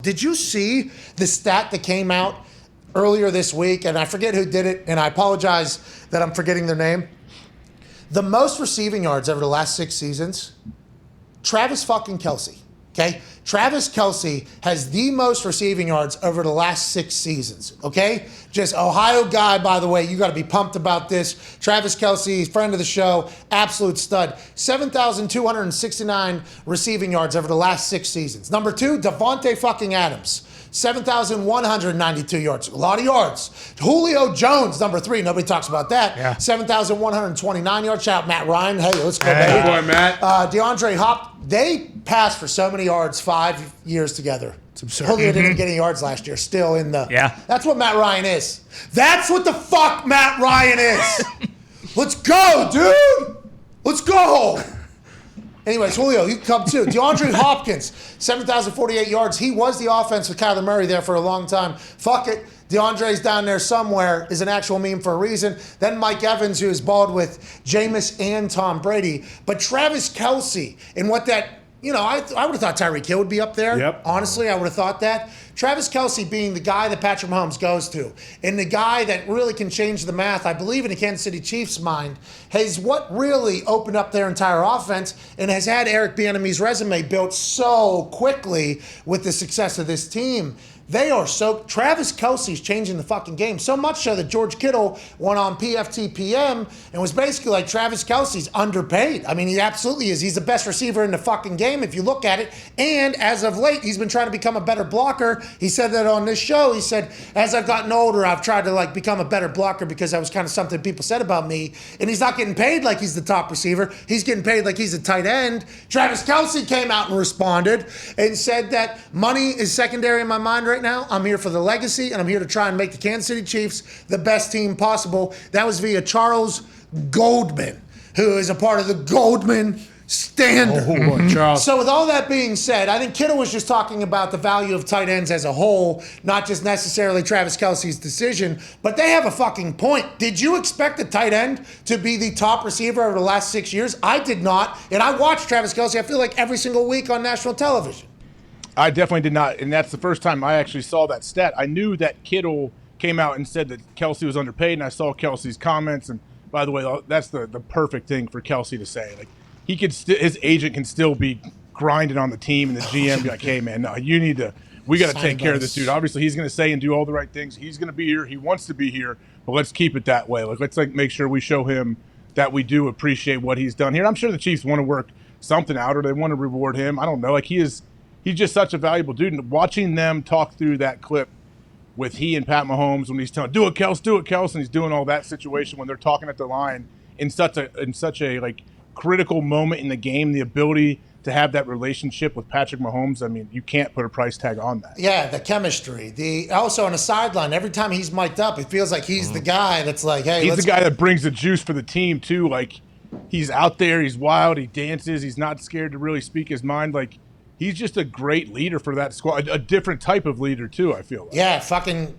Did you see the stat that came out earlier this week? And I forget who did it, and I apologize that I'm forgetting their name. The most receiving yards over the last 6 seasons, Travis fucking Kelce. Okay? Travis Kelce has the most receiving yards over the last 6 seasons. Okay? Just Ohio guy, by the way. You got to be pumped about this. Travis Kelce, friend of the show, absolute stud. 7,269 receiving yards over the last 6 seasons. Number 2, Devontae fucking Adams. 7,192 yards. A lot of yards. Julio Jones, number 3. Nobody talks about that. Yeah. 7,129 yards. Shout out Matt Ryan. Hey, let's go, baby. Good boy, Matt. DeAndre They passed for so many yards 5 years together. It's absurd. Julio didn't get any yards last year. Still in the... Yeah. That's what Matt Ryan is. That's what the fuck Matt Ryan is. Let's go, dude. Let's go. Anyways, Julio, you can come too. DeAndre Hopkins, 7,048 yards. He was the offense with Kyler Murray there for a long time. Fuck it. DeAndre's down there somewhere, is an actual meme for a reason. Then Mike Evans, who is bald with Jameis and Tom Brady. But Travis Kelce, and what that, I would have thought Tyreek Hill would be up there. Yep. Honestly, I would have thought that. Travis Kelce being the guy that Patrick Mahomes goes to, and the guy that really can change the math, I believe in the Kansas City Chiefs' mind, has what really opened up their entire offense and has had Eric Bieniemy's resume built so quickly with the success of this team. Travis Kelce's changing the fucking game. So much so that George Kittle went on PFTPM and was basically like, Travis Kelce's underpaid. I mean, he absolutely is. He's the best receiver in the fucking game if you look at it. And as of late, he's been trying to become a better blocker. He said that on this show. He said, as I've gotten older, I've tried to become a better blocker because that was kind of something people said about me. And he's not getting paid like he's the top receiver. He's getting paid like he's a tight end. Travis Kelce came out and responded and said that money is secondary in my mind right now. I'm here for the legacy, and I'm here to try and make the Kansas City Chiefs the best team possible. That was via Charles Goldman, who is a part of the Goldman Standard. Oh, Charles. So with all that being said, I think Kittle was just talking about the value of tight ends as a whole, not just necessarily Travis Kelce's decision, but they have a fucking point. Did you expect a tight end to be the top receiver over the last 6 years? I did not, and I watched Travis Kelce, I feel like, every single week on national television. I definitely did not, and that's the first time I actually saw that stat. I knew that Kittle came out and said that Kelce was underpaid, and I saw Kelce's comments. And by the way, that's the perfect thing for Kelce to say. Like, he could, his agent can still be grinding on the team, and the GM be like, "Hey, man, no, we got to take care of this dude." Obviously, he's going to say and do all the right things. He's going to be here. He wants to be here, but let's keep it that way. Let's make sure we show him that we do appreciate what he's done here. And I'm sure the Chiefs want to work something out, or they want to reward him. I don't know. He's just such a valuable dude. And watching them talk through that clip with he and Pat Mahomes when he's telling, do it, Kelce, and he's doing all that situation when they're talking at the line in such a critical moment in the game, the ability to have that relationship with Patrick Mahomes, I mean, you can't put a price tag on that. Yeah, the chemistry. Also on the sideline, every time he's mic'd up, it feels like he's the guy that's like, hey, he's the guy that brings the juice for the team too. Like, he's out there, he's wild, he dances, he's not scared to really speak his mind. Like, he's just a great leader for that squad, a different type of leader too, I feel like. Yeah, fucking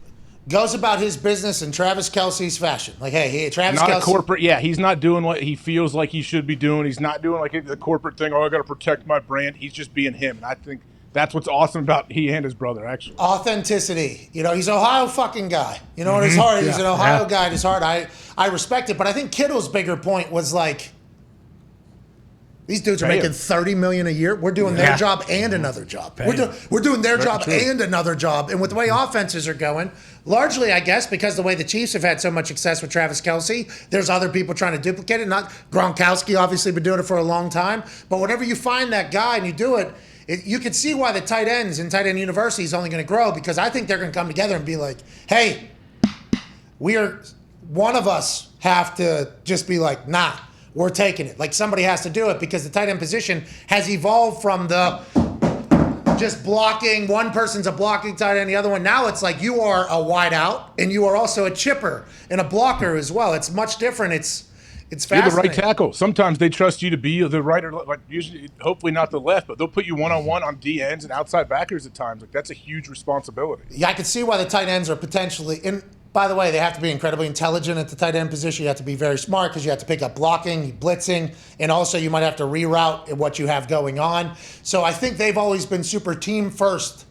goes about his business in Travis Kelce's fashion. Like, hey, Travis Kelce. Kelce. Not a corporate, yeah, he's not doing what he feels like he should be doing. He's not doing like the corporate thing, I got to protect my brand. He's just being him. And I think that's what's awesome about he and his brother, actually. Authenticity. He's an Ohio fucking guy. In his heart, he's an Ohio guy in his heart. I respect it. But I think Kittle's bigger point was like, these dudes are making $30 million a year. We're doing their job and another job. We're doing their job and another job. And with the way offenses are going, largely, I guess, because the way the Chiefs have had so much success with Travis Kelce, there's other people trying to duplicate it. Not Gronkowski, obviously, been doing it for a long time. But whenever you find that guy and you do it, you can see why the tight ends in tight end university is only going to grow, because I think they're going to come together and be like, hey, one of us have to just be like, nah. We're taking it. Like, somebody has to do it, because the tight end position has evolved from the just blocking. One person's a blocking tight end, the other one. Now it's like you are a wide out and you are also a chipper and a blocker as well. It's much different. It's fascinating. You're the right tackle. Sometimes they trust you to be the right or like usually, hopefully not the left, but they'll put you one-on-one on D ends and outside backers at times. Like, that's a huge responsibility. Yeah, I can see why the tight ends are potentially in. By the way, they have to be incredibly intelligent at the tight end position. You have to be very smart, because you have to pick up blocking, blitzing, and also you might have to reroute what you have going on. So I think they've always been super team first.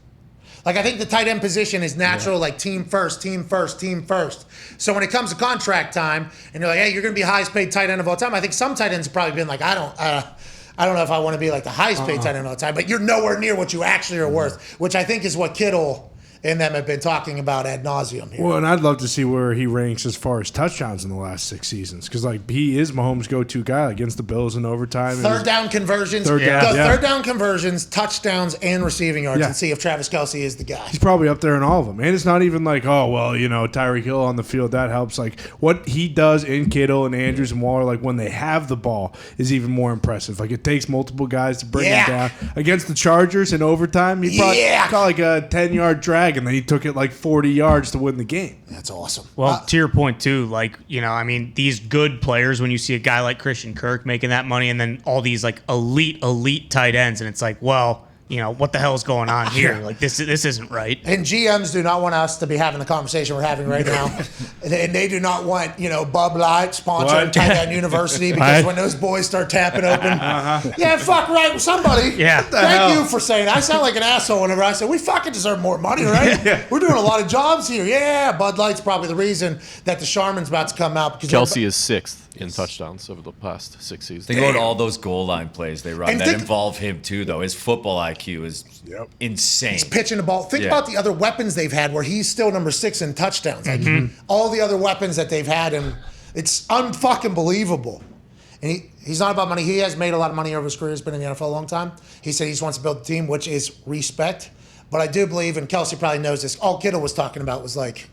Like, I think the tight end position is natural, like team first, team first, team first. So when it comes to contract time, and you're like, hey, you're going to be highest paid tight end of all time, I think some tight ends have probably been like, I don't know if I want to be like the highest paid tight end of all time, but you're nowhere near what you actually are worth, which I think is what Kittle and them have been talking about ad nauseum here. Well, and I'd love to see where he ranks as far as touchdowns in the last 6 seasons, because like he is Mahomes' go-to guy against the Bills in overtime. Third down conversions, third down conversions, touchdowns, and receiving yards, and see if Travis Kelce is the guy. He's probably up there in all of them. And it's not even like, oh, well, Tyreek Hill on the field, that helps. Like, what he does in Kittle and Andrews and Waller, like when they have the ball, is even more impressive. Like, it takes multiple guys to bring him down. Against the Chargers in overtime, he probably got like a 10-yard drag, and then he took it like 40 yards to win the game. That's awesome. Well, to your point, too, like, these good players, when you see a guy like Christian Kirk making that money and then all these, like, elite tight ends, and it's like, well, what the hell is going on here? Like, this isn't right. And GMs do not want us to be having the conversation we're having right now. And they do not want, Bud Light sponsoring Tight End University, because when those boys start tapping open, yeah, fuck right, somebody. Yeah. Thank you for saying that. I sound like an asshole whenever I say, we fucking deserve more money, right? We're doing a lot of jobs here. Yeah, Bud Light's probably the reason that the Charmin's about to come out. Because Kelce is 6th in touchdowns over the past 6 seasons. Think about all those goal line plays they run that involve him too, though. His football IQ is insane. He's pitching the ball. Think about the other weapons they've had where he's still number 6 in touchdowns. Like all the other weapons that they've had, and it's unfucking believable. And he's not about money. He has made a lot of money over his career. He's been in the NFL a long time. He said he just wants to build a team, which is respect. But I do believe, and Kelce probably knows this, all Kittle was talking about was like,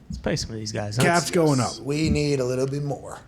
let's pay some of these guys. Cap's going up. We need a little bit more.